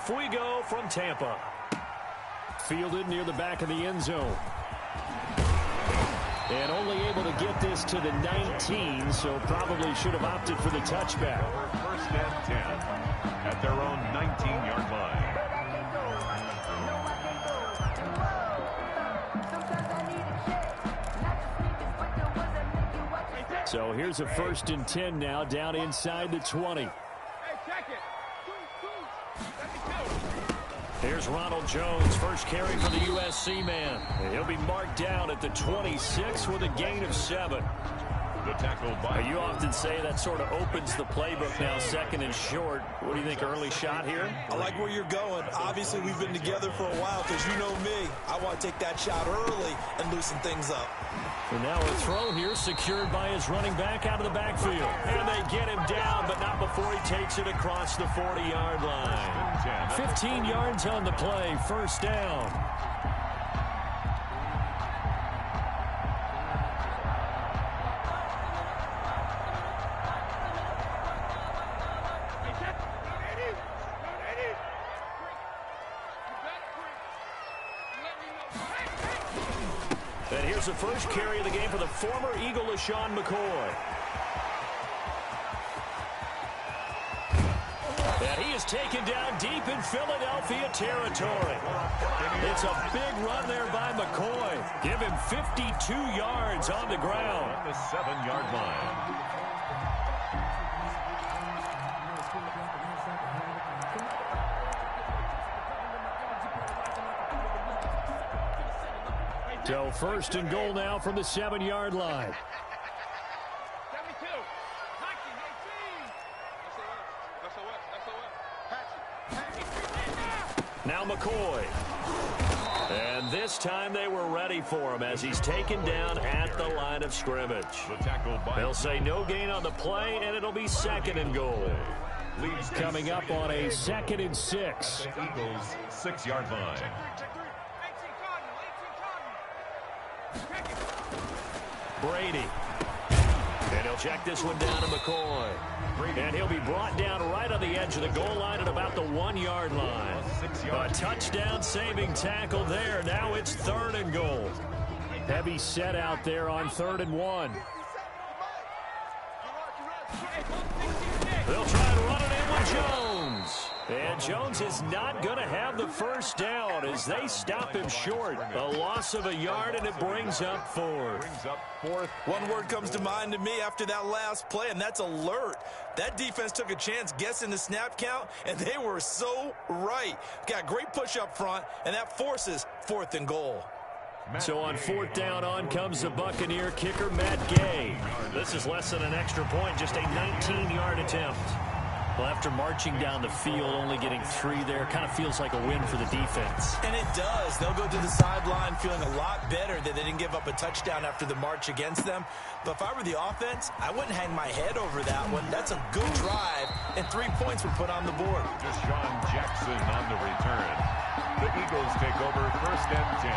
Off we go from Tampa. Fielded near the back of the end zone. And only able to get this to the 19, so probably should have opted for the touchback. First and 10 at their own 19-yard line. So here's a 1st and 10 now, down inside the 20. Here's Ronald Jones, first carry for the USC man. He'll be marked down at the 26 with a gain of 7. The tackle by... You often say that sort of opens the playbook now, 2nd and short. What do you think, early shot here? I like where you're going. Obviously, we've been together for a while because you know me. I want to take that shot early and loosen things up. And now a throw here secured by his running back out of the backfield. And they get him down, but not before he takes it across the 40-yard line. 15 yards on the play, 1st down. And here's the first carry of the game for the former Eagle, LeSean McCoy. And he is taken down deep in Philadelphia territory. It's a big run there by McCoy. Give him 52 yards on the ground. On the 7-yard line. So 1st and goal now from the 7-yard line. Now McCoy. And this time they were ready for him as he's taken down at the line of scrimmage. They'll say no gain on the play, and it'll be 2nd and goal. Coming up on a 2nd and 6. Eagles 6-yard line. Brady. And he'll check this one down to McCoy. And he'll be brought down right on the edge of the goal line at about the 1-yard line. A touchdown-saving tackle there. Now it's 3rd and goal. Heavy set out there on 3rd and 1. They'll try to run it in with Jones. And Jones is not going to have the 1st down as they stop him short. A loss of a yard, and it brings up 4th. One word comes to mind to me after that last play, and that's alert. That defense took a chance guessing the snap count, and they were so right. Got great push up front, and that forces 4th and goal. So on 4th down, on comes the Buccaneer kicker, Matt Gay. This is less than an extra point, just a 19-yard attempt. Well, after marching down the field, only getting 3 there, kind of feels like a win for the defense. And it does. They'll go to the sideline feeling a lot better that they didn't give up a touchdown after the march against them. But if I were the offense, I wouldn't hang my head over that one. That's a good drive, and 3 points were put on the board. Deshaun Jackson on the return. The Eagles take over 1st and 10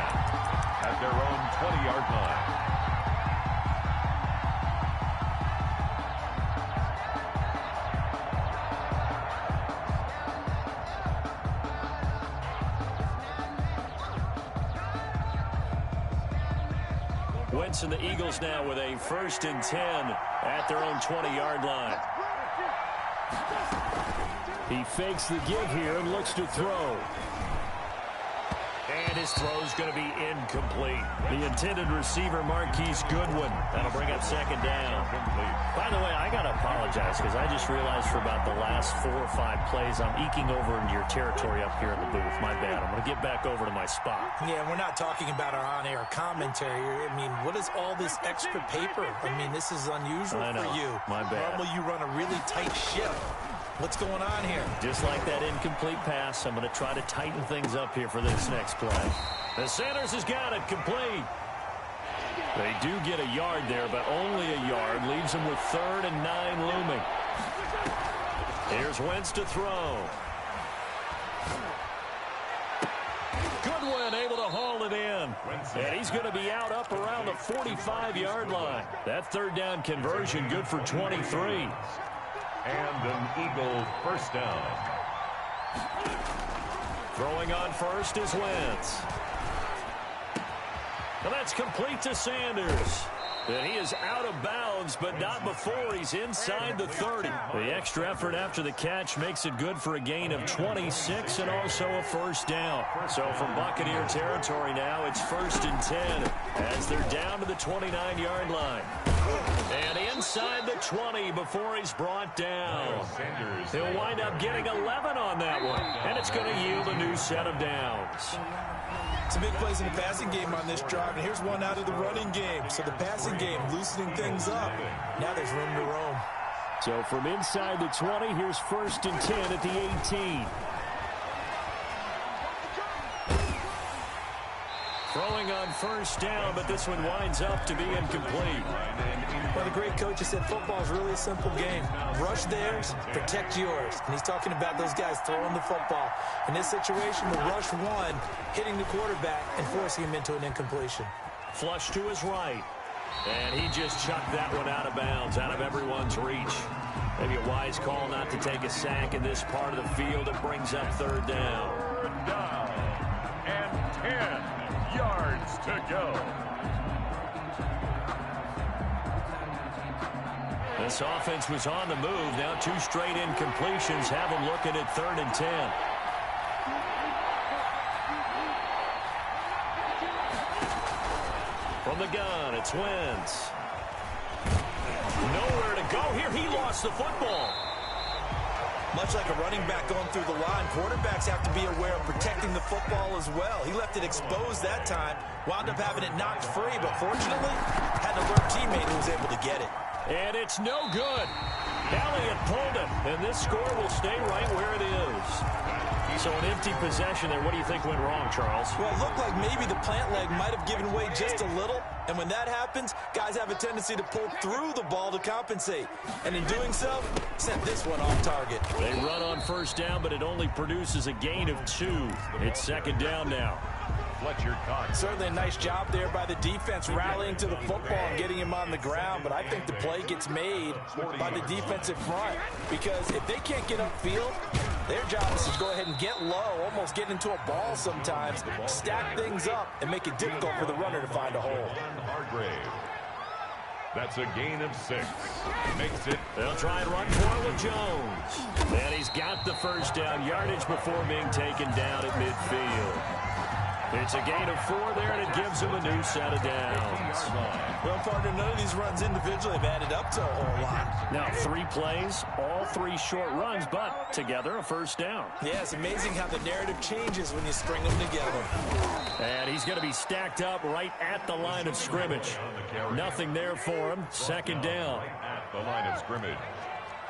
at their own 20-yard line. Wentz and the Eagles now with a 1st and 10 at their own 20-yard line. He fakes the give here and looks to throw. And his throw's going to be incomplete. The intended receiver, Marquise Goodwin. That'll bring up 2nd down. By the way, I got to apologize because I just realized for about the last 4 or 5 plays, I'm eking over into your territory up here in the booth. My bad. I'm going to get back over to my spot. Yeah, we're not talking about our on-air commentary. I mean, what is all this extra paper? I mean, this is unusual for you. My bad. Normally you run a really tight ship. What's going on here? Just like that incomplete pass, I'm going to try to tighten things up here for this next play. The Sanders has got it complete. They do get a yard there, but only a yard. Leaves them with 3rd and 9 looming. Here's Wentz to throw. Goodwin able to haul it in. And he's going to be out up around the 45-yard line. That 3rd down conversion good for 23. And an Eagle 1st down. Throwing on first is Wentz. And that's complete to Sanders. And he is out of bounds, but not before he's inside the 30. The extra effort after the catch makes it good for a gain of 26 and also a first down. So from Buccaneer territory now, it's 1st and 10 as they're down to the 29-yard line. And inside the 20 before he's brought down. He'll wind up getting 11 on that one, and it's going to yield a new set of downs. Some big plays in the passing game on this drive, and here's one out of the running game. So the passing game loosening things up. Now there's room to roam. So from inside the 20, here's 1st and 10 at the 18. Throwing on first down, but this one winds up to be incomplete. Well, the great coach has said football is really a simple game. Rush theirs, protect yours. And he's talking about those guys throwing the football. In this situation, the rush one, hitting the quarterback and forcing him into an incompletion. Flush to his right. And he just chucked that one out of bounds, out of everyone's reach. Maybe a wise call not to take a sack in this part of the field. It brings up 3rd down. 3rd down and 10 yards to go. This offense was on the move. Now 2 straight incompletions have them looking at 3rd and 10. From the gun, it's Wentz. Nowhere to go here. He lost the football. Much like a running back going through the line, quarterbacks have to be aware of protecting the football as well. He left it exposed that time, wound up having it knocked free, but fortunately had an alert teammate who was able to get it. And it's no good. Elliott pulled it, and this score will stay right where it is. So an empty possession there. What do you think went wrong, Charles? Well, it looked like maybe the plant leg might have given way just a little, and when that happens, guys have a tendency to pull through the ball to compensate. And in doing so, sent this one off target. They run on first down, but it only produces a gain of 2. It's 2nd down now. Fletcher Cox. Certainly a nice job there by the defense rallying to the football and getting him on the ground, but I think the play gets made by the defensive front because if they can't get upfield, their job is to go ahead and get low, almost get into a ball sometimes, stack things up, and make it difficult for the runner to find a hole. Hargrave. That's a gain of 6. Makes it. They'll try and run for it with Jones. And he's got the first down yardage before being taken down at midfield. It's a gain of 4 there, and it gives him a new set of downs. Well, partner, none of these runs individually have added up to a whole lot. Now 3 plays, all 3 short runs, but together a first down. Yeah, it's amazing how the narrative changes when you string them together. And he's going to be stacked up right at the line of scrimmage. Nothing there for him. 2nd down. At the line of scrimmage.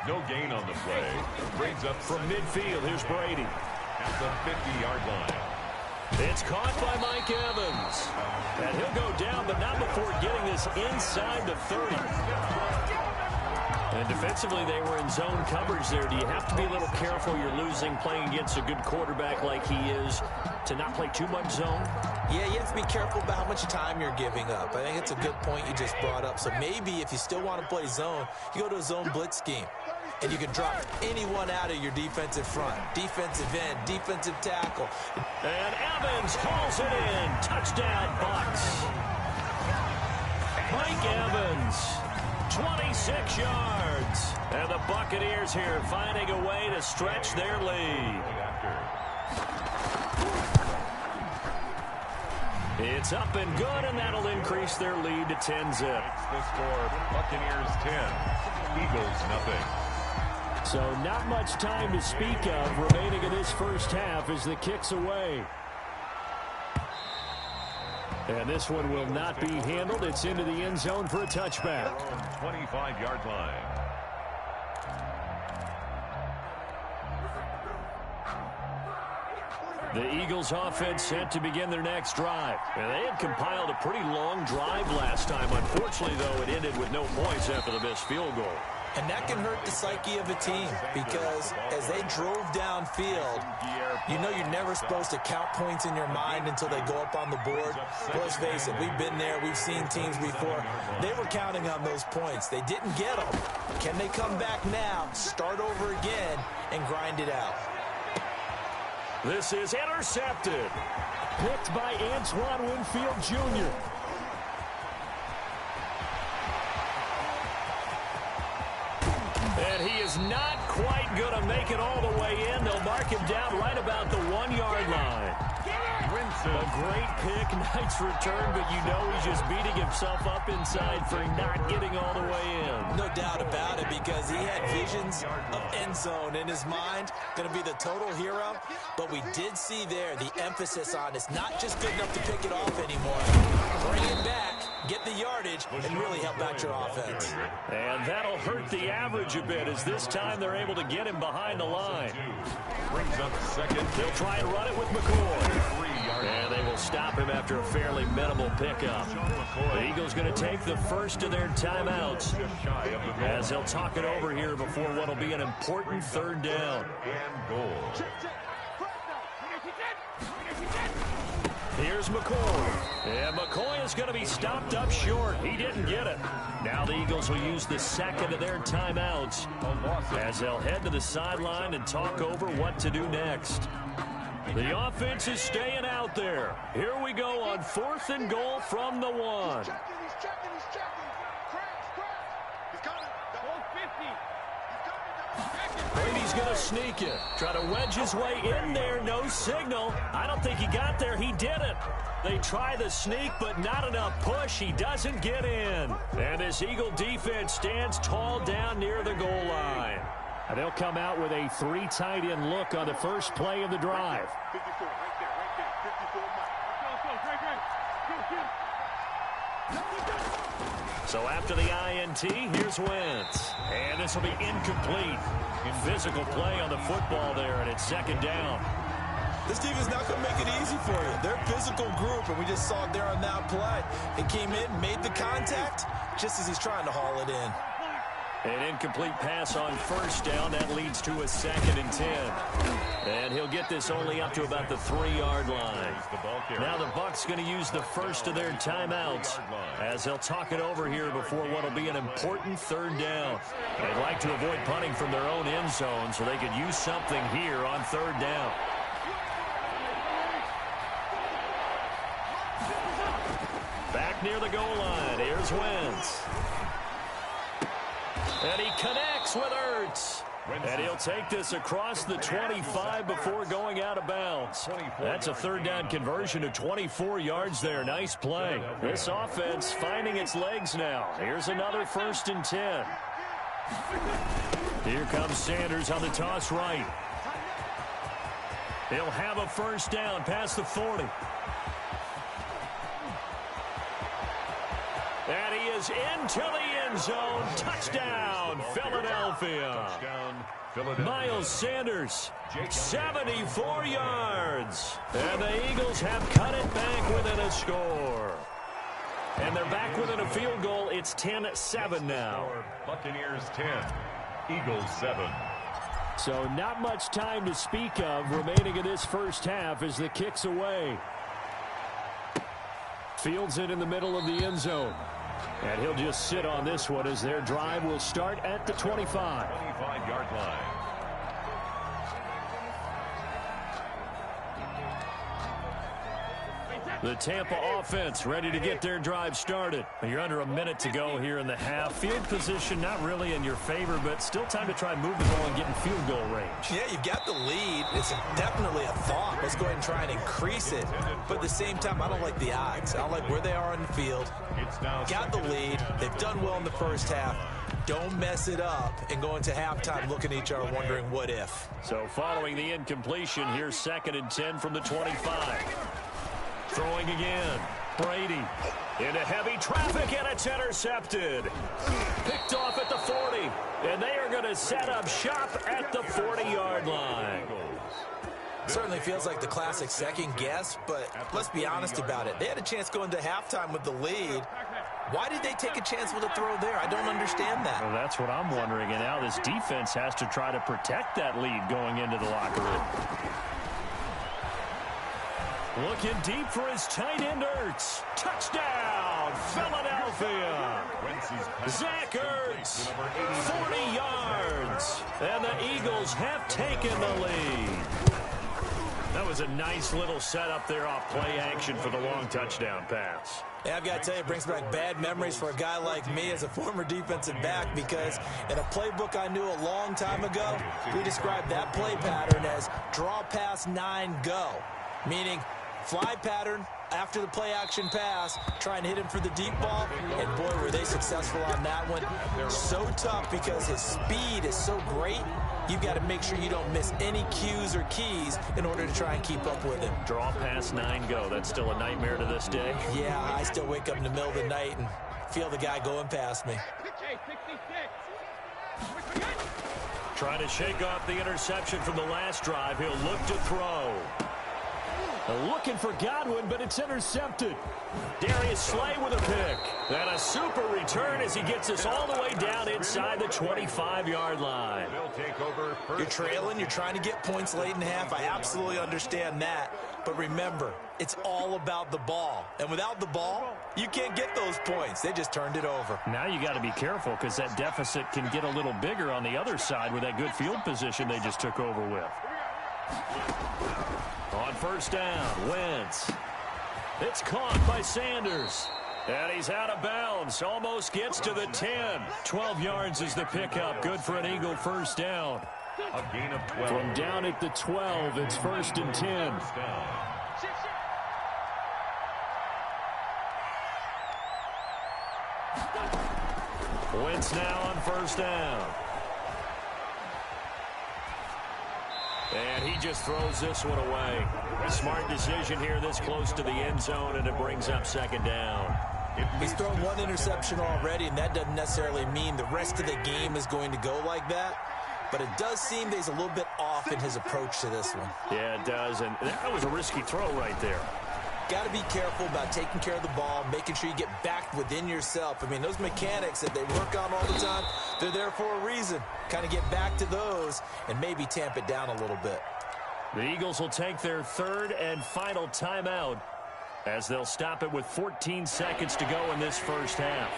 No gain on the play. Brings up from midfield. Here's Brady. At the 50-yard line. It's caught by Mike Evans. And he'll go down, but not before getting this inside the 30. And defensively, they were in zone coverage there. Do you have to be a little careful? You're losing playing against a good quarterback like he is to not play too much zone? Yeah, you have to be careful about how much time you're giving up. I think it's a good point you just brought up. So maybe if you still want to play zone, you go to a zone blitz scheme. And you can drop anyone out of your defensive front. Defensive end, defensive tackle. And Evans hauls it in. Touchdown, Bucs. Mike Evans, 26 yards. And the Buccaneers here finding a way to stretch their lead. It's up and good, and that'll increase their lead to 10-zip. The score, Buccaneers 10, Eagles nothing. So not much time to speak of remaining in this first half as the kick's away. And this one will not be handled. It's into the end zone for a touchback. 25-yard line. The Eagles offense set to begin their next drive. And they had compiled a pretty long drive last time. Unfortunately, though, it ended with no points after the missed field goal. And that can hurt the psyche of a team because as they drove downfield, you know you're never supposed to count points in your mind until they go up on the board. But let's face it, we've been there. We've seen teams before. They were counting on those points. They didn't get them. Can they come back now, start over again, and grind it out? This is intercepted. Picked by Antoine Winfield Jr. And he is not quite going to make it all the way in. They'll mark him down right about the 1-yard line. A great pick, nice return, but you know he's just beating himself up inside for not getting all the way in. No doubt about it, because he had visions of end zone in his mind. Going to be the total hero. But we did see there the emphasis on it's not just good enough to pick it off anymore. Bring it back, get the yardage, and really help out your offense. And that'll hurt the average a bit, as this time they're able to get him behind the line. Brings up second. They'll try and run it with McCoy. And they will stop him after a fairly minimal pickup. The Eagles going to take the first of their timeouts, as they'll talk it over here before what will be an important third down. And goal. Here's McCoy. And McCoy is going to be stopped up short. He didn't get it. Now the Eagles will use the second of their timeouts, as they'll head to the sideline and talk over what to do next. The offense is staying out there. Here we go on 4th and goal from the 1. Brady's going to sneak it. Try to wedge his way in there. No signal. I don't think he got there. He didn't. They try the sneak, but not enough push. He doesn't get in. And this Eagle defense stands tall down near the goal line. And they'll come out with a 3 tight end look on the first play of the drive. So after the INT, here's Wentz. And this will be incomplete. Physical play on the football there, and it's second down. This defense not going to make it easy for you. They're a physical group, and we just saw it there on that play. It came in, made the contact, just as he's trying to haul it in. An incomplete pass on first down. That leads to a 2nd and 10. And he'll get this only up to about the 3-yard line. Now the Bucs going to use the first of their timeouts, as they'll talk it over here before what will be an important third down. They'd like to avoid punting from their own end zone, so they could use something here on third down. Back near the goal line. Here's Wentz. And he connects with Ertz. And he'll take this across the 25 before going out of bounds. That's a third down conversion to 24 yards there. Nice play. This offense finding its legs now. Here's another 1st and 10. Here comes Sanders on the toss right. He'll have a first down past the 40. And he is into the end zone. Touchdown, Philadelphia. Miles Sanders, 74 yards. And the Eagles have cut it back within a score. And they're back within a field goal. It's 10-7 now. Buccaneers 10, Eagles 7. So not much time to speak of remaining in this first half as the kick's away. Fields it in the middle of the end zone. And he'll just sit on this one as their drive will start at the 25. 25-yard line. The Tampa offense ready to get their drive started. You're under a minute to go here in the half. Field position not really in your favor, but still time to try and move the ball and get in field goal range. Yeah, you've got the lead. It's definitely a thought. Let's go ahead and try and increase it. But at the same time, I don't like the odds. I don't like where they are on the field. Got the lead. They've done well in the first half. Don't mess it up and go into halftime looking at each other wondering what if. So following the incompletion, here's 2nd and 10 from the 25. Throwing again. Brady into heavy traffic, and it's intercepted. Picked off at the 40. And they are going to set up shop at the 40-yard line. Certainly feels like the classic second guess, but let's be honest about it. They had a chance going into halftime with the lead. Why did they take a chance with a throw there? I don't understand that. Well, that's what I'm wondering. And now this defense has to try to protect that lead going into the locker room. Looking deep for his tight end, Ertz. Touchdown, Philadelphia. Zach Ertz, 40 yards. And the Eagles have taken the lead. was a nice little setup there off play action for the long touchdown pass. Yeah, I've got to tell you, it brings back bad memories for a guy like me as a former defensive back, because in a playbook I knew a long time ago, we described that play pattern as draw pass 9 go, meaning fly pattern after the play action pass, try and hit him for the deep ball, and boy, were they successful on that one. So tough because his speed is so great. You've got to make sure you don't miss any cues or keys in order to try and keep up with him. Draw pass 9 go. That's still a nightmare to this day. Yeah, I still wake up in the middle of the night and feel the guy going past me. Trying to shake off the interception from the last drive. He'll look to throw. Looking for Godwin, but it's intercepted. Darius Slay with a pick. And a super return as he gets us all the way down inside the 25-yard line. You're trailing. You're trying to get points late in half. I absolutely understand that. But remember, it's all about the ball. And without the ball, you can't get those points. They just turned it over. Now you got to be careful because that deficit can get a little bigger on the other side with that good field position they just took over with. On first down, Wentz. It's caught by Sanders. And he's out of bounds. Almost gets to the 10. 12 yards is the pickup. Good for an Eagle first down. A gain of 12. From down at the 12, it's 1st and 10. Wentz now on first down. And he just throws this one away. Smart decision here this close to the end zone, and it brings up second down. He's thrown one interception already, and that doesn't necessarily mean the rest of the game is going to go like that. But it does seem that he's a little bit off in his approach to this one. Yeah, it does, and that was a risky throw right there. Got to be careful about taking care of the ball, making sure you get back within yourself. I mean, those mechanics that they work on all the time, they're there for a reason. Kind of get back to those and maybe tamp it down a little bit. The Eagles will take their third and final timeout as they'll stop it with 14 seconds to go in this first half.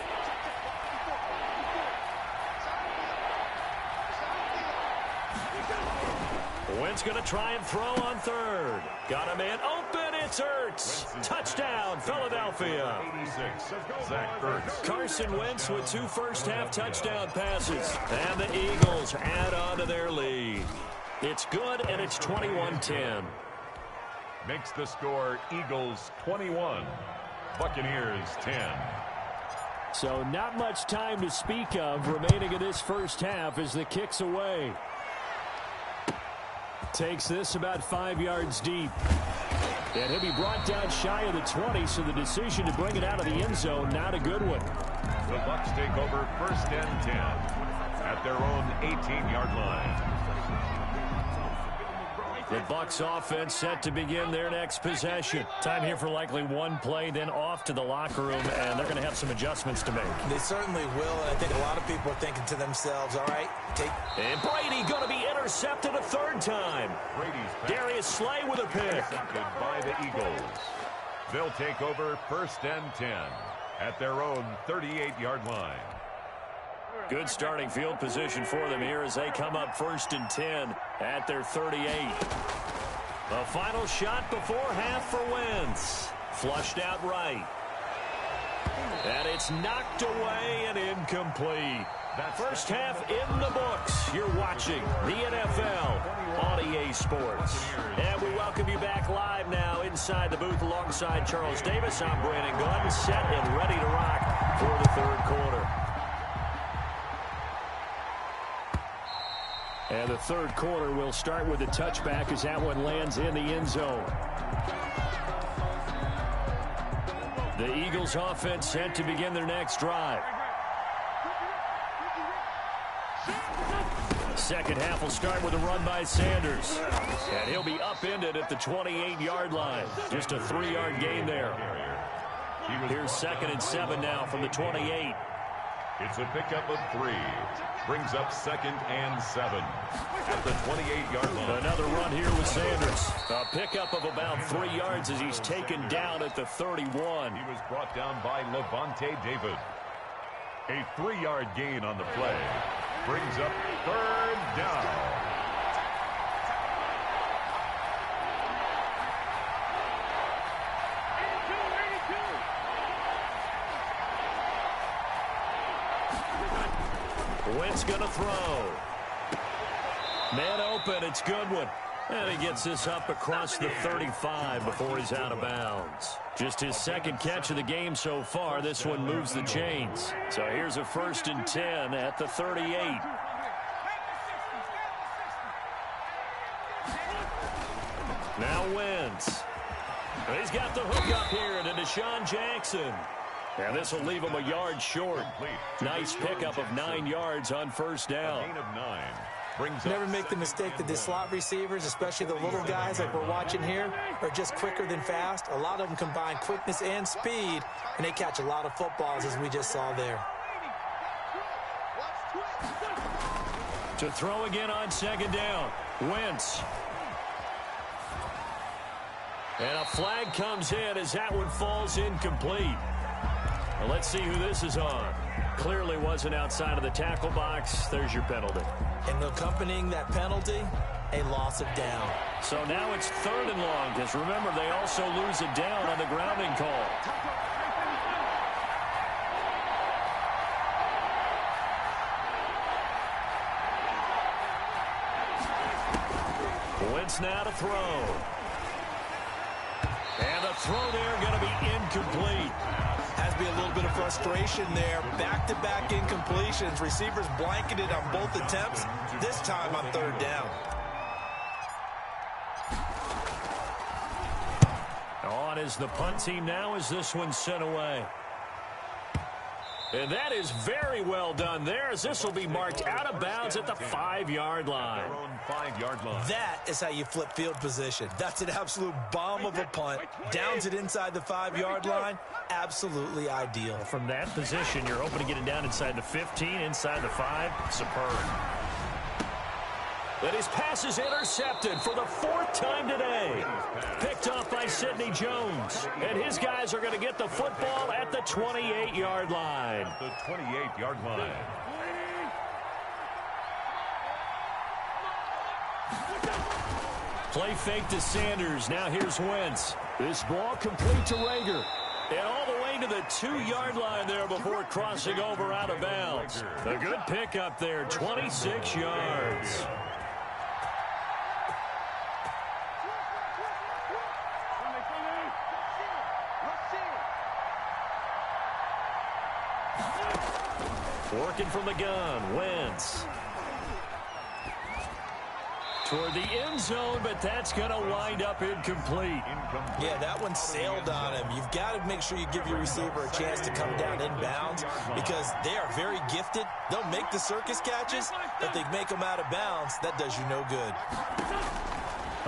Wentz going to try and throw on third. Got a man open. It's Ertz. Touchdown, Philadelphia. 86, Zach Ertz. Carson Wentz with 2 first-half touchdown passes. And the Eagles add on to their lead. It's good, and it's 21-10. Makes the score Eagles 21, Buccaneers 10. So not much time to speak of remaining in this first half as the kick's away. Takes this about 5 yards deep. And he'll be brought down shy of the 20, so the decision to bring it out of the end zone, not a good one. The Bucs take over 1st and 10 at their own 18-yard line. The Bucs offense set to begin their next possession. Time here for likely one play, then off to the locker room, and they're going to have some adjustments to make. They certainly will, and I think a lot of people are thinking to themselves, all right, And Brady going to be intercepted a third time. Darius Slay with a pick. Intercepted by the Eagles. They'll take over 1st and 10 at their own 38-yard line. Good starting field position for them here as they come up 1st and 10 at their 38. A final shot before half for Wentz. Flushed out right. And it's knocked away and incomplete. First half in the books. You're watching the NFL on EA Sports. And we welcome you back live now inside the booth alongside Charles Davis. I'm Brandon Gordon, set and ready to rock for the third quarter. And the third quarter will start with a touchback as that one lands in the end zone. The Eagles offense set to begin their next drive. Second half will start with a run by Sanders. And he'll be upended at the 28-yard line. Just a 3-yard gain there. Here's 2nd and 7 now from the 28. It's a pickup of 3. Brings up 2nd and 7 at the 28-yard line. Another run here with Sanders. A pickup of about 3 yards as he's taken down at the 31. He was brought down by Levante David. A 3-yard gain on the play. Brings up 3rd down. Wentz going to throw. Man open, it's Goodwin. And he gets this up across the 35 before he's out of bounds. Just his second catch of the game so far. This one moves the chains. So here's a 1st and 10 at the 38. Now Wentz. He's got the hook up here to Deshaun Jackson. And this will leave him a yard short. Nice pickup of 9 yards on 1st down. Gain of 9. Never make the mistake that the slot receivers, especially the little guys like we're watching here, are just quicker than fast. A lot of them combine quickness and speed, and they catch a lot of footballs, as we just saw there. To throw again on 2nd down. Wentz. And a flag comes in as that one falls incomplete. Well, let's see who this is on. Clearly wasn't outside of the tackle box. There's your penalty. And accompanying that penalty, a loss of down. So now it's 3rd and long, because remember, they also lose a down on the grounding call. Wentz now to throw. And the throw there going to be incomplete. Has to be a little bit of frustration there. Back-to-back incompletions. Receivers blanketed on both attempts, this time on 3rd down. On is the punt team now as this one's sent away. And that is very well done there, as this will be marked out of bounds at the 5-yard line. 5-yard line. That is how you flip field position. That's an absolute bomb of a punt. Downs it inside the 5-yard line. Absolutely ideal. From that position, you're hoping to get it down inside the 15, inside the 5. Superb. But his pass is intercepted for the 4th time today. Picked off by Sidney Jones. And his guys are going to get the football at the 28-yard line. The 28-yard line. Play fake to Sanders. Now here's Wentz. This ball complete to Rager. And all the way to the 2-yard line there before crossing over out of bounds. A good pickup there, 26 yards. Working from the gun, Wentz. Toward the end zone, but that's going to wind up incomplete. Yeah, that one sailed on him. You've got to make sure you give your receiver a chance to come down inbounds because they are very gifted. They'll make the circus catches, but they make them out of bounds. That does you no good.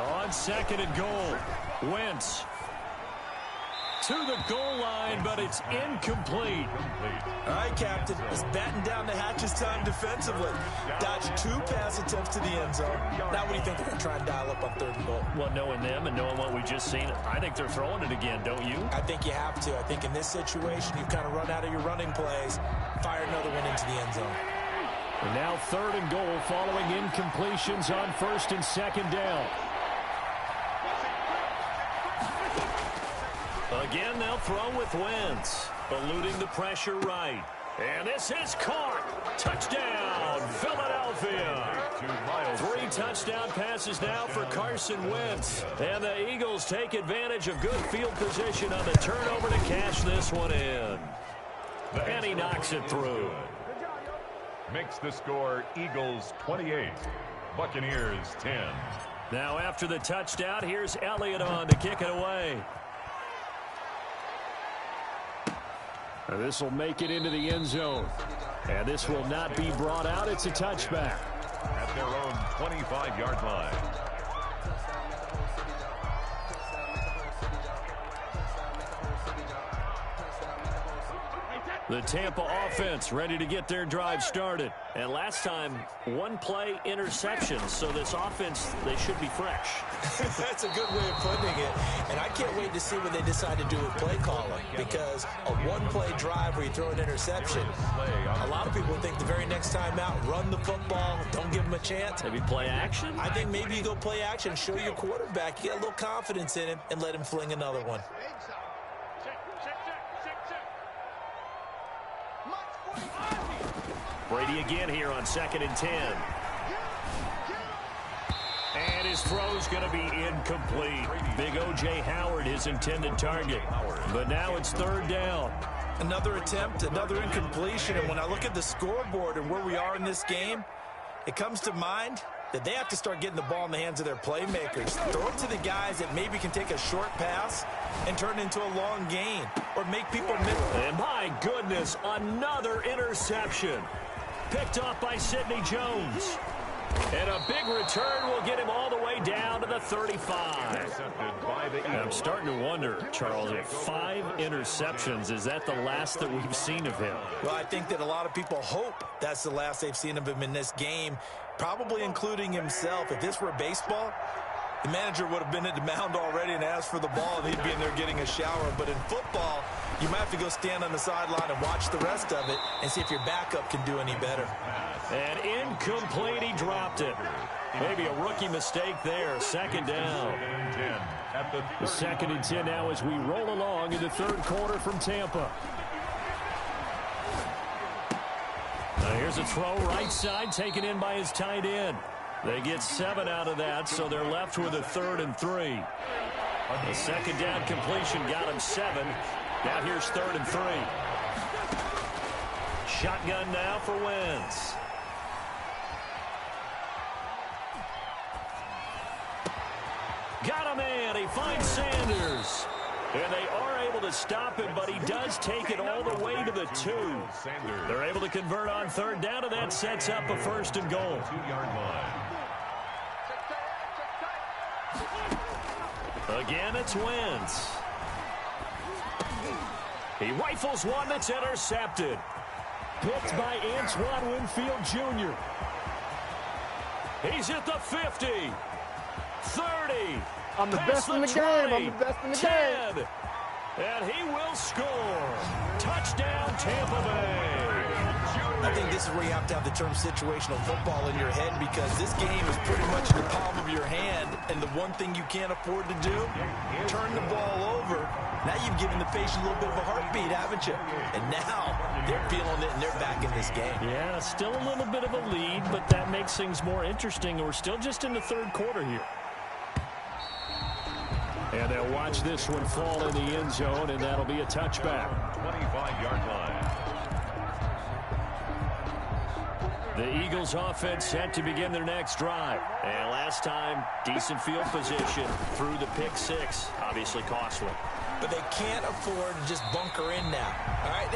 On 2nd and goal, Wentz. To the goal line, but it's incomplete. All right, Captain. He's batting down the hatches time defensively. Dodged 2 pass attempts to the end zone. Now what do you think they're going to try and dial up on 3rd and goal? Well, knowing them and knowing what we just seen, I think they're throwing it again, don't you? I think you have to. I think in this situation, you've kind of run out of your running plays. Fire another one into the end zone. And now 3rd and goal following incompletions on 1st and 2nd down. Again, they'll throw with Wentz, eluding the pressure right. And this is caught. Touchdown, Philadelphia. 3 touchdown passes now for Carson Wentz. And the Eagles take advantage of good field position on the turnover to cash this one in. And he knocks it through. Makes the score Eagles 28, Buccaneers 10. Now after the touchdown, here's Elliott on to kick it away. This will make it into the end zone. And this will not be brought out. It's a touchback. At their own 25-yard line. The Tampa offense ready to get their drive started. And last time, 1-play interception. So this offense, they should be fresh. That's a good way of putting it. And I can't wait to see what they decide to do with play calling. Because a 1-play drive where you throw an interception, a lot of people think the very next time out, run the football, don't give them a chance. Maybe play action? I think maybe you go play action, show your quarterback, you get a little confidence in him, and let him fling another one. Brady again here on 2nd and 10. And his throw's going to be incomplete. Big O.J. Howard, his intended target. But now it's 3rd down. Another attempt, another incompletion. And when I look at the scoreboard and where we are in this game, it comes to mind that they have to start getting the ball in the hands of their playmakers. Throw it to the guys that maybe can take a short pass and turn it into a long gain or make people miss. And my goodness, another interception. Picked off by Sidney Jones. And a big return will get him all the way down to the 35. I'm starting to wonder, Charles, if 5 interceptions, is that the last that we've seen of him? Well, I think that a lot of people hope that's the last they've seen of him in this game, probably including himself. If this were baseball, the manager would have been at the mound already and asked for the ball, and he'd be in there getting a shower. But in football, you might have to go stand on the sideline and watch the rest of it and see if your backup can do any better. And incomplete, he dropped it. Maybe a rookie mistake there. 2nd down. 2nd and 10 now as we roll along in the 3rd quarter from Tampa. Now here's a throw right side taken in by his tight end. They get 7 out of that, so they're left with a 3rd and 3. The 2nd down completion got him 7. Now here's 3rd and 3. Shotgun now for Wentz. Got him in. He finds Sanders. And they are able to stop him, but he does take it all the way to the 2. They're able to convert on 3rd down, and that sets up a 1st and goal. 2-yard line. Again, it's Wentz. He rifles one that's intercepted. Picked by Antoine Winfield Jr. He's at the 50. 30. I'm the best in the game. I'm the best in the 10. Game. And he will score. Touchdown, Tampa Bay. I think this is where you have to have the term situational football in your head, because this game is pretty much in the palm of your hand, and the one thing you can't afford to do, turn the ball over. Now you've given the patient a little bit of a heartbeat, haven't you? And now they're feeling it, and they're back in this game. Yeah, still a little bit of a lead, but that makes things more interesting. We're still just in the 3rd quarter here. And they'll watch this one fall in the end zone, and that'll be a touchback. 25-yard line. The Eagles offense set to begin their next drive. And last time, decent field position through the pick 6. Obviously costly. But they can't afford to just bunker in now. All right,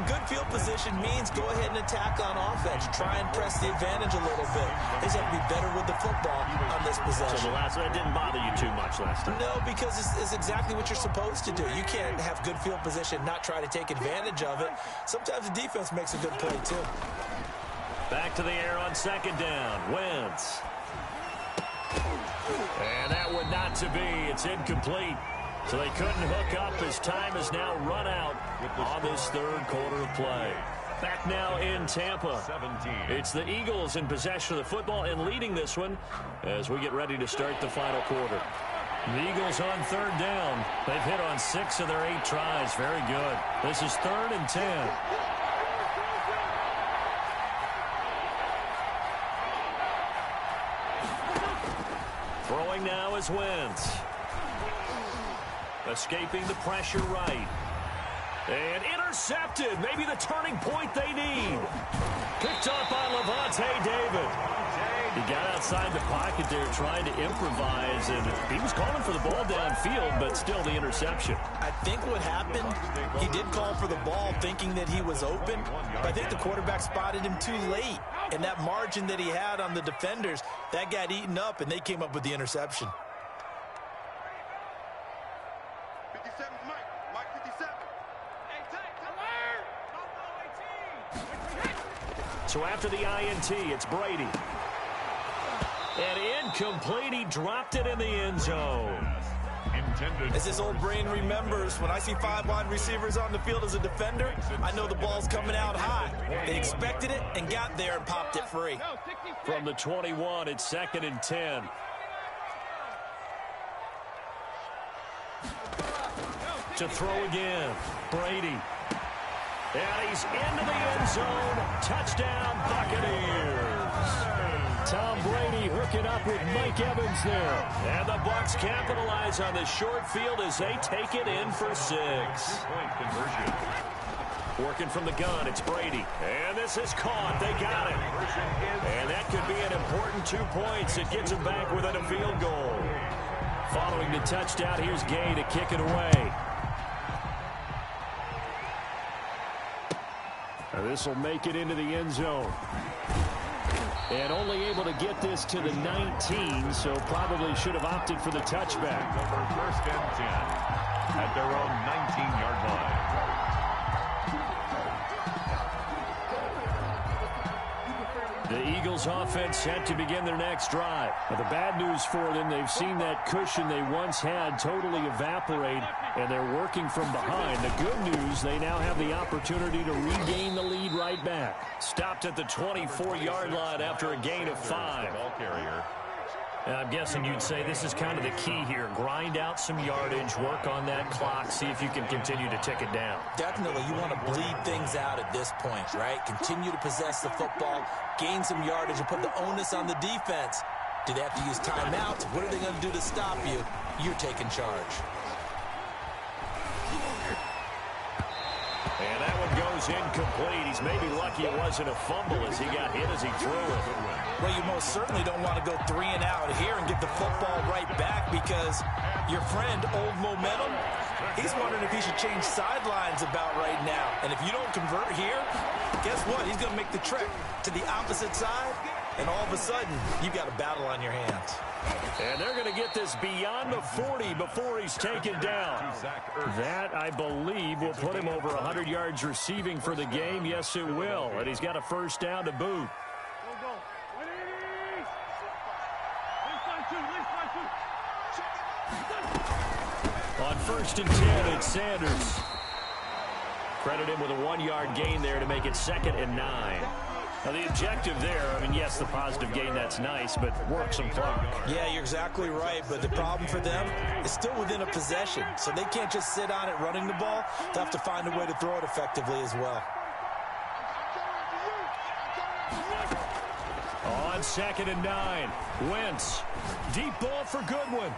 good field position means go ahead and attack on offense. Try and press the advantage a little bit. They just have to be better with the football on this possession. So that didn't bother you too much last time? No, because it's exactly what you're supposed to do. You can't have good field position, not try to take advantage of it. Sometimes the defense makes a good play, too. Back to the air on 2nd down. Wentz. And that one not to be. It's incomplete. So they couldn't hook up as time has now run out on this 3rd quarter of play. Back now in Tampa. 17. It's the Eagles in possession of the football and leading this one as we get ready to start the final quarter. The Eagles on 3rd down. They've hit on 6 of their 8 tries. Very good. This is 3rd and 10. Throwing now is Wentz. Escaping the pressure right. And intercepted. Maybe the turning point they need. Picked up by Lavonte David. He got outside the pocket there trying to improvise, and he was calling for the ball downfield, but still the interception. I think what happened, he did call for the ball thinking that he was open, but I think the quarterback spotted him too late. And that margin that he had on the defenders, that got eaten up, and they came up with the interception. So after the INT, it's Brady. And incomplete, he dropped it in the end zone. As this old brain remembers, when I see 5 wide receivers on the field as a defender, I know the ball's coming out high. They expected it and got there and popped it free. From the 21, it's 2nd and 10. To throw again, Brady. And he's into the end zone. Touchdown, Buccaneers. Tom Brady hooking up with Mike Evans there. And the Bucs capitalize on the short field as they take it in for 6. Point conversion. Working from the gun, it's Brady. And this is caught. They got it. And that could be an important 2 points. It gets them back within a field goal. Following the touchdown, here's Gay to kick it away. This will make it into the end zone. And only able to get this to the 19, so probably should have opted for the touchback. Over 1st and 10 at their own 19-yard line. The Eagles offense set to begin their next drive. But the bad news for them, they've seen that cushion they once had totally evaporate, and they're working from behind. The good news, they now have the opportunity to regain the lead right back. Stopped at the 24-yard line after a gain of 5. Ball carrier. I'm guessing you'd say this is kind of the key here. Grind out some yardage, work on that clock, see if you can continue to tick it down. Definitely, you want to bleed things out at this point, right? Continue to possess the football, gain some yardage, and put the onus on the defense. Do they have to use timeouts? What are they going to do to stop you? You're taking charge. And that one goes incomplete. He's maybe lucky it wasn't a fumble as he got hit as he threw it. Well, you most certainly don't want to go 3 and out here and get the football right back, because your friend, Old Momentum, he's wondering if he should change sidelines about right now. And if you don't convert here, guess what? He's going to make the trek to the opposite side, and all of a sudden, you've got a battle on your hands. And they're going to get this beyond the 40 before he's taken down. That, I believe, will put him over 100 yards receiving for the game. Yes, it will. And he's got a first down to boot. On 1st and 10, it's Sanders. Credit him with a 1-yard gain there to make it 2nd and 9. Now, the objective there, I mean, yes, the positive gain, that's nice, but work some clock. Yeah, you're exactly right, but the problem for them is still within a possession, so they can't just sit on it running the ball. They'll have to find a way to throw it effectively as well. On 2nd and 9, Wentz. Deep ball for Goodwin.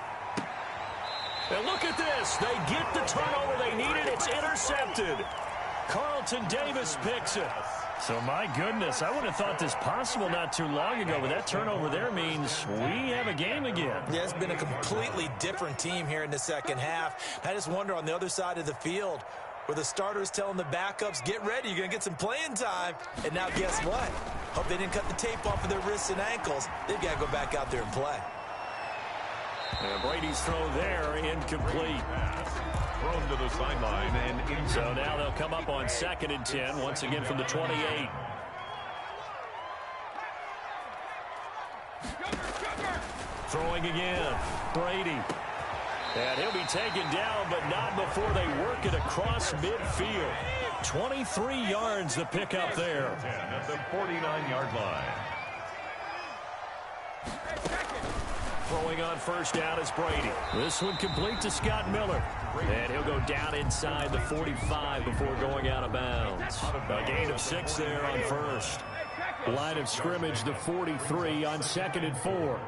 And look at this. They get the turnover they needed. It's intercepted. Carlton Davis picks it. So, my goodness, I would have thought this possible not too long ago, but that turnover there means we have a game again. Yeah, it's been a completely different team here in the second half. I just wonder on the other side of the field where the starters telling the backups, get ready, you're going to get some playing time. And now guess what? Hope they didn't cut the tape off of their wrists and ankles. They've got to go back out there and play. And Brady's throw there, incomplete. Thrown to the sideline and so now they'll come up on 2nd and 10, once again from the 28. Throwing again, Brady. And he'll be taken down, but not before they work it across midfield. 23 yards to pick up there. at the 49-yard line. Throwing on 1st down is Brady. This one complete to Scott Miller. And he'll go down inside the 45 before going out of bounds. A gain of 6 there on 1st. Line of scrimmage, the 43 on 2nd and 4.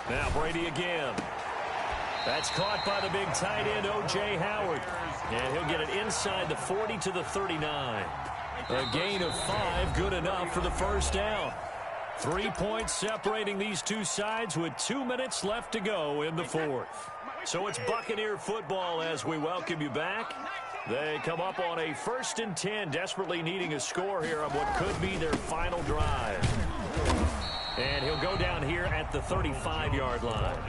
Now Brady again. That's caught by the big tight end, O.J. Howard. And he'll get it inside the 40 to the 39. A gain of 5, good enough for the 1st down. 3 points separating these two sides with 2 minutes left to go in the 4th. So it's Buccaneer football as we welcome you back. They come up on a 1st and 10, desperately needing a score here on what could be their final drive. And he'll go down here at the 35-yard line.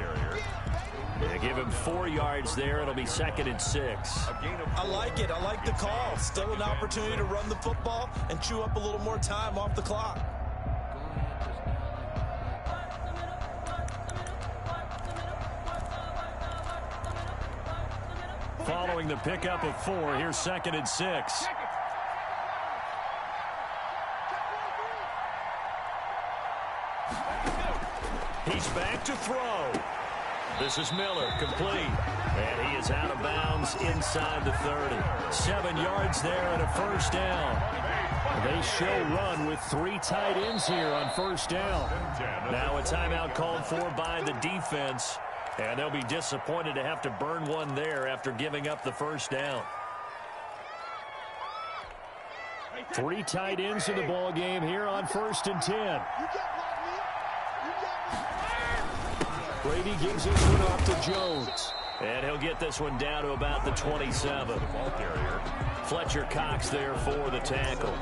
They give him 4 yards there. It'll be 2nd and 6. I like it. I like the call. Still an opportunity to run the football and chew up a little more time off the clock. Following the pickup of 4, here's 2nd and 6. He's back to throw. This is Miller, complete. And he is out of bounds inside the 30. 7 yards there and a first down. They show run with 3 tight ends here on first down. Now a timeout called for by the defense. And they'll be disappointed to have to burn one there after giving up the first down. 3 tight ends in the ball game here on 1st and 10. Brady gives this one off to Jones. And he'll get this one down to about the 27. Fletcher Cox there for the tackle.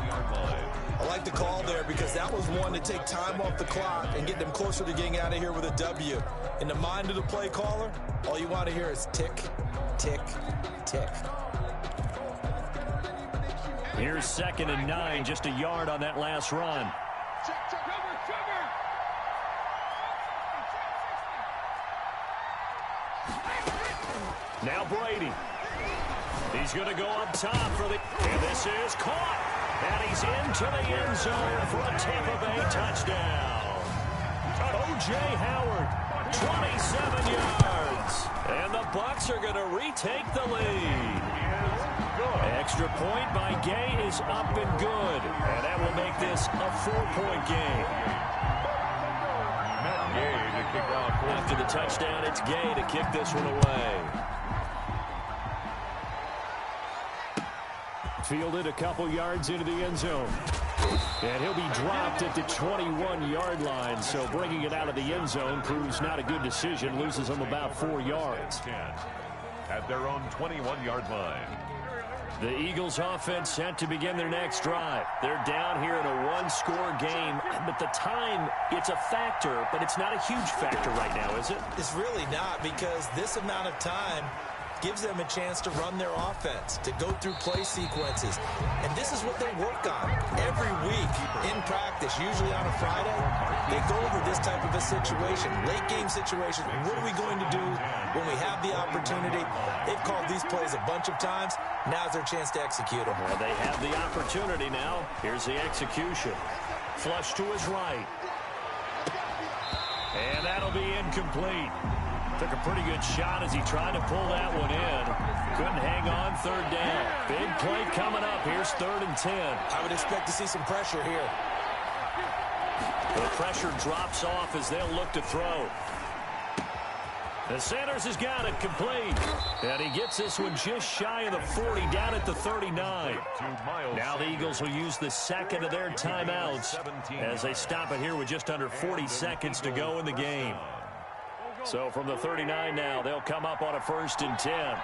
I like the call there because that was one to take time off the clock and get them closer to getting out of here with a W. In the mind of the play caller, all you want to hear is tick, tick, tick. Here's 2nd and 9, just a yard on that last run. Now Brady. He's going to go up top for the... And this is caught. And he's into the end zone for a Tampa Bay touchdown. O.J. Howard, 27 yards. And the Bucs are going to retake the lead. Extra point by Gay is up and good. And that will make this a 4-point game. Gay to kick off. After the touchdown, it's Gay to kick this one away. Fielded a couple yards into the end zone. And he'll be dropped at the 21-yard line. So bringing it out of the end zone proves not a good decision. Loses him about 4 yards. At their own 21-yard line. The Eagles offense set to begin their next drive. They're down here in a 1-score game. But the time, it's a factor, but it's not a huge factor right now, is it? It's really not, because this amount of time gives them a chance to run their offense, to go through play sequences. And this is what they work on every week in practice, usually on a Friday. They go over this type of a situation, late game situation. What are we going to do when we have the opportunity? They've called these plays a bunch of times. Now's their chance to execute them. Well, they have the opportunity now. Here's the execution. Flush to his right. And that'll be incomplete. Took a pretty good shot as he tried to pull that one in. Couldn't hang on 3rd down. Big play coming up. Here's 3rd and 10. I would expect to see some pressure here. The pressure drops off as they'll look to throw. The Sanders has got it complete. And he gets this one just shy of the 40, down at the 39. Now the Eagles will use the 2nd of their timeouts as they stop it here with just under 40 seconds to go in the game. So from the 39 now, they'll come up on a 1st and 10.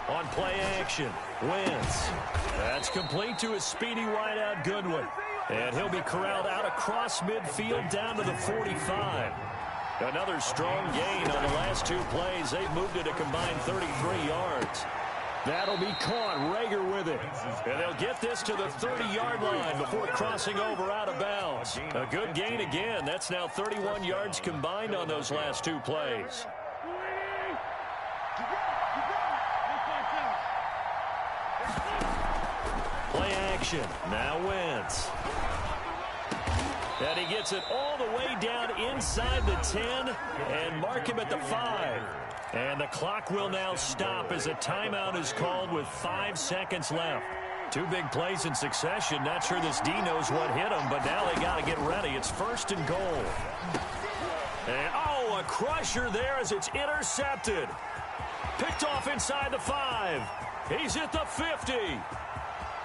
On play action, Wentz. That's complete to his speedy wideout Goodwin. And he'll be corralled out across midfield down to the 45. Another strong gain on the last 2 plays. They've moved it a combined 33 yards. That'll be caught. Rager with it. And they'll get this to the 30-yard line before crossing over out of bounds. A good gain again. That's now 31 yards combined on those last 2 plays. Play action. Now Wentz. And he gets it all the way down inside the 10 and mark him at the 5. And the clock will now stop as a timeout is called with 5 seconds left. 2 big plays in succession. Not sure this D knows what hit him, but now they got to get ready. It's 1st and goal. And, oh, a crusher there as it's intercepted. Picked off inside the 5. He's at the 50.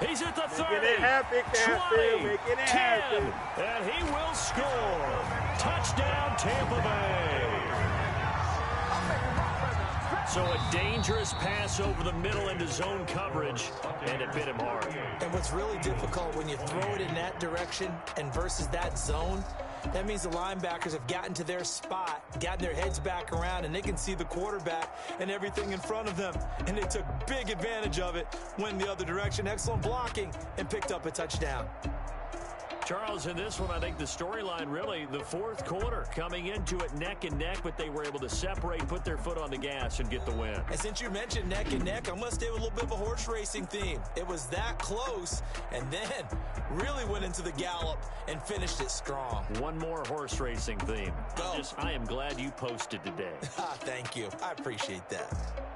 He's at the 30, 20, 10, and he will score. Touchdown, Tampa Bay. So a dangerous pass over the middle into zone coverage, and it bit him hard. And what's really difficult when you throw it in that direction and versus that zone, that means the linebackers have gotten to their spot, gotten their heads back around, and they can see the quarterback and everything in front of them. And they took big advantage of it, went the other direction. Excellent blocking, and picked up a touchdown. Charles, in this one, I think the storyline really, the fourth quarter, coming into it neck and neck, but they were able to separate, put their foot on the gas, and get the win. And since you mentioned neck and neck, I'm going to stay with a little bit of a horse racing theme. It was that close, and then really went into the gallop and finished it strong. One more horse racing theme. Go. I am glad you posted today. Thank you. I appreciate that.